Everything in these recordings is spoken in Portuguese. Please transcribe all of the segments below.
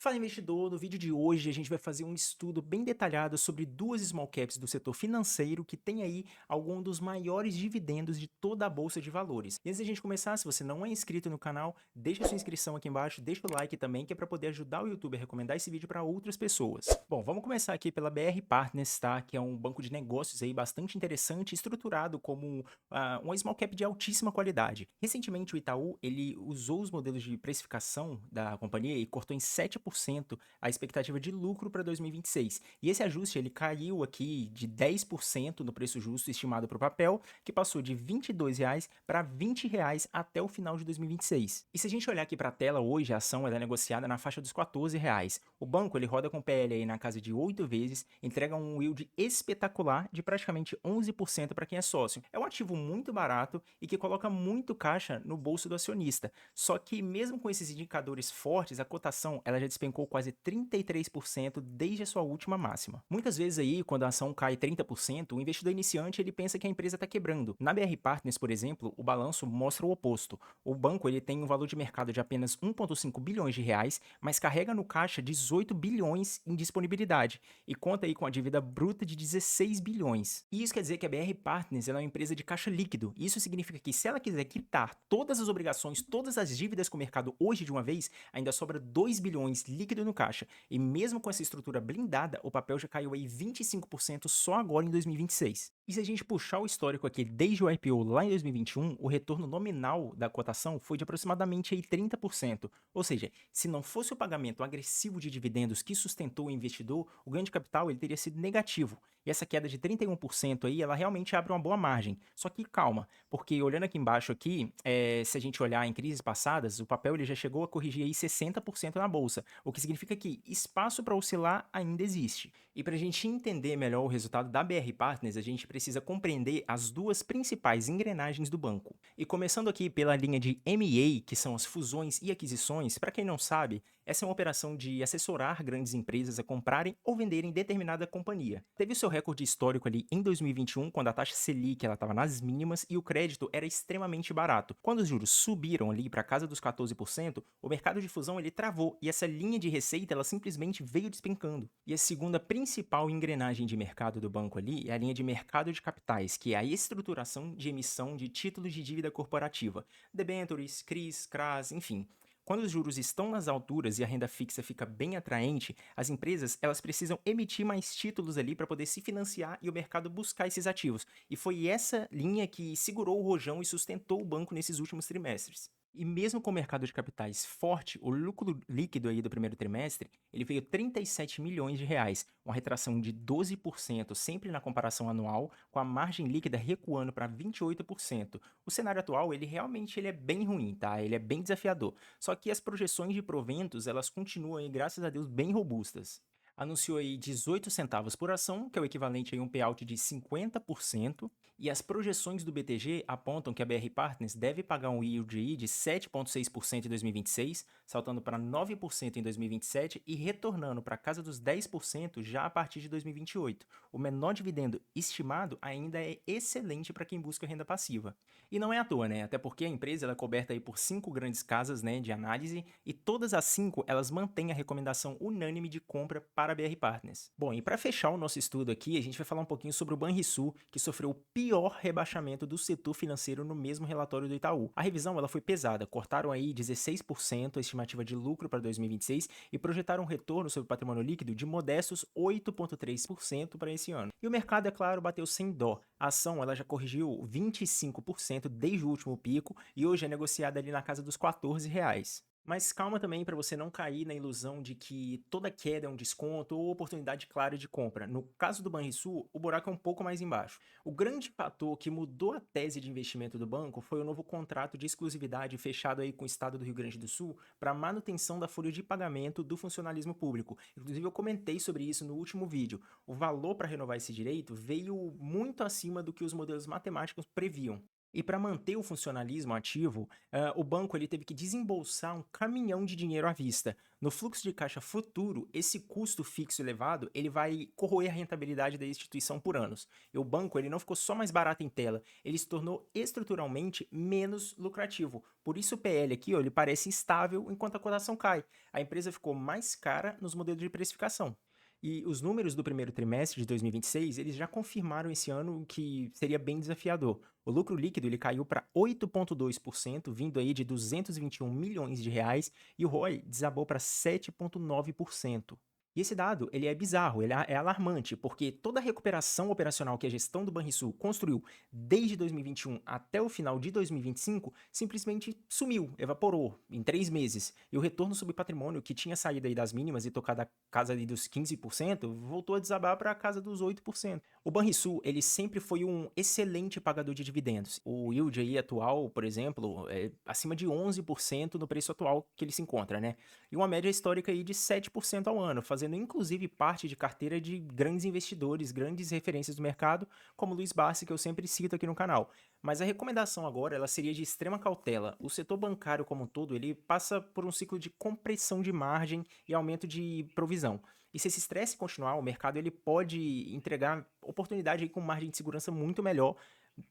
Fala investidor, no vídeo de hoje a gente vai fazer um estudo bem detalhado sobre duas small caps do setor financeiro que tem aí algum dos maiores dividendos de toda a bolsa de valores. E antes da gente começar, se você não é inscrito no canal, deixa sua inscrição aqui embaixo, deixa o like também, que é para poder ajudar o YouTube a recomendar esse vídeo para outras pessoas. Bom, vamos começar aqui pela BR Partners, tá? Que é um banco de negócios aí bastante interessante, estruturado como uma small cap de altíssima qualidade. Recentemente o Itaú, ele usou os modelos de precificação da companhia e cortou em 7% a expectativa de lucro para 2026. E esse ajuste ele caiu aqui de 10% no preço justo estimado para o papel, que passou de R$ 22 para R$ 20 até o final de 2026. E se a gente olhar aqui para a tela hoje, a ação ela é negociada na faixa dos R$ 14. O banco ele roda com PL aí na casa de 8 vezes, entrega um yield espetacular de praticamente 11% para quem é sócio. É um ativo muito barato e que coloca muito caixa no bolso do acionista. Só que mesmo com esses indicadores fortes, a cotação ela já despencou quase 33% desde a sua última máxima. Muitas vezes aí, quando a ação cai 30%, o investidor iniciante ele pensa que a empresa está quebrando. Na BR Partners, por exemplo, o balanço mostra o oposto. O banco ele tem um valor de mercado de apenas 1,5 bilhões de reais, mas carrega no caixa 18 bilhões em disponibilidade e conta aí com a dívida bruta de 16 bilhões. E isso quer dizer que a BR Partners ela é uma empresa de caixa líquido. Isso significa que se ela quiser quitar todas as obrigações, todas as dívidas com o mercado hoje de uma vez, ainda sobra 2 bilhões líquido no caixa. E mesmo com essa estrutura blindada, o papel já caiu aí 25% só agora em 2026. E se a gente puxar o histórico aqui desde o IPO lá em 2021, o retorno nominal da cotação foi de aproximadamente aí 30%. Ou seja, se não fosse o pagamento agressivo de dividendos que sustentou o investidor, o ganho de capital ele teria sido negativo. E essa queda de 31% aí, ela realmente abre uma boa margem. Só que calma, porque olhando aqui embaixo aqui, se a gente olhar em crises passadas, o papel ele já chegou a corrigir aí 60% na bolsa, o que significa que espaço para oscilar ainda existe. E para a gente entender melhor o resultado da BR Partners, a gente precisa compreender as duas principais engrenagens do banco. E começando aqui pela linha de M&A, que são as fusões e aquisições, para quem não sabe, essa é uma operação de assessorar grandes empresas a comprarem ou venderem determinada companhia. Teve o seu recorde histórico ali em 2021, quando a taxa Selic estava nas mínimas e o crédito era extremamente barato. Quando os juros subiram ali para casa dos 14%, o mercado de fusão ele travou e essa linha de receita ela simplesmente veio despencando. E a segunda principal engrenagem de mercado do banco ali é a linha de mercado de capitais, que é a estruturação de emissão de títulos de dívida corporativa, debentures, CRIs, CRAs, enfim. Quando os juros estão nas alturas e a renda fixa fica bem atraente, as empresas elas precisam emitir mais títulos ali para poder se financiar e o mercado buscar esses ativos. E foi essa linha que segurou o rojão e sustentou o banco nesses últimos trimestres. E mesmo com o mercado de capitais forte, o lucro líquido aí do primeiro trimestre, ele veio 37 milhões de reais, uma retração de 12% sempre na comparação anual, com a margem líquida recuando para 28%. O cenário atual, ele realmente é bem ruim, tá? Ele é bem desafiador. Só que as projeções de proventos, elas continuam aí, graças a Deus, bem robustas. Anunciou aí 18 centavos por ação, que é o equivalente a um payout de 50%, e as projeções do BTG apontam que a BR Partners deve pagar um yield aí de 7,6% em 2026, saltando para 9% em 2027 e retornando para a casa dos 10% já a partir de 2028. O menor dividendo estimado ainda é excelente para quem busca renda passiva. E não é à toa, né? Até porque a empresa ela é coberta aí por 5 grandes casas, né, de análise e todas as 5 elas mantêm a recomendação unânime de compra para a BR Partners. Bom, e para fechar o nosso estudo aqui, a gente vai falar um pouquinho sobre o Banrisul, que sofreu o pior rebaixamento do setor financeiro no mesmo relatório do Itaú. A revisão ela foi pesada, cortaram aí 16% a estimativa de lucro para 2026 e projetaram um retorno sobre o patrimônio líquido de modestos 8,3% para esse ano. E o mercado, é claro, bateu sem dó. A ação ela já corrigiu 25% desde o último pico e hoje é negociada ali na casa dos R$ 14. Mas calma também para você não cair na ilusão de que toda queda é um desconto ou oportunidade clara de compra. No caso do Banrisul, o buraco é um pouco mais embaixo. O grande fator que mudou a tese de investimento do banco foi o novo contrato de exclusividade fechado aí com o estado do Rio Grande do Sul para manutenção da folha de pagamento do funcionalismo público. Inclusive eu comentei sobre isso no último vídeo. O valor para renovar esse direito veio muito acima do que os modelos matemáticos previam. E para manter o funcionalismo ativo, o banco ele teve que desembolsar um caminhão de dinheiro à vista. No fluxo de caixa futuro, esse custo fixo elevado, ele vai corroer a rentabilidade da instituição por anos. E o banco ele não ficou só mais barato em tela, ele se tornou estruturalmente menos lucrativo. Por isso o PL aqui, ó, ele parece estável enquanto a cotação cai. A empresa ficou mais cara nos modelos de precificação. E os números do primeiro trimestre de 2026, eles já confirmaram esse ano que seria bem desafiador. O lucro líquido ele caiu para 8,2%, vindo aí de 221 milhões de reais, e o ROI desabou para 7,9%. E esse dado, ele é bizarro, ele é alarmante, porque toda a recuperação operacional que a gestão do Banrisul construiu desde 2021 até o final de 2025 simplesmente sumiu, evaporou em 3 meses. E o retorno sobre patrimônio, que tinha saído aí das mínimas e tocado a casa ali dos 15%, voltou a desabar para a casa dos 8%. O Banrisul, ele sempre foi um excelente pagador de dividendos. O yield aí atual, por exemplo, é acima de 11% no preço atual que ele se encontra, né? E uma média histórica aí de 7% ao ano, fazendo inclusive parte de carteira de grandes investidores, grandes referências do mercado, como Luiz Barsi, que eu sempre cito aqui no canal. Mas a recomendação agora, ela seria de extrema cautela. O setor bancário como um todo, ele passa por um ciclo de compressão de margem e aumento de provisão. E se esse estresse continuar, o mercado ele pode entregar oportunidade aí com margem de segurança muito melhor,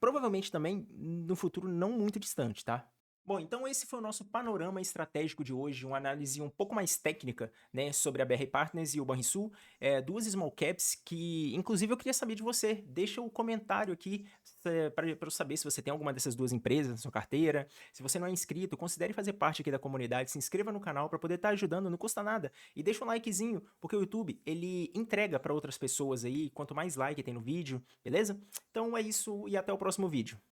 provavelmente também no futuro não muito distante, tá? Bom, então esse foi o nosso panorama estratégico de hoje, uma análise um pouco mais técnica, né, sobre a BR Partners e o Banrisul, duas small caps que, inclusive, eu queria saber de você. Deixa o comentário aqui para eu saber se você tem alguma dessas duas empresas na sua carteira. Se você não é inscrito, considere fazer parte aqui da comunidade, se inscreva no canal para poder estar ajudando, não custa nada. E deixa um likezinho, porque o YouTube, ele entrega para outras pessoas aí, quanto mais like tem no vídeo, beleza? Então é isso e até o próximo vídeo.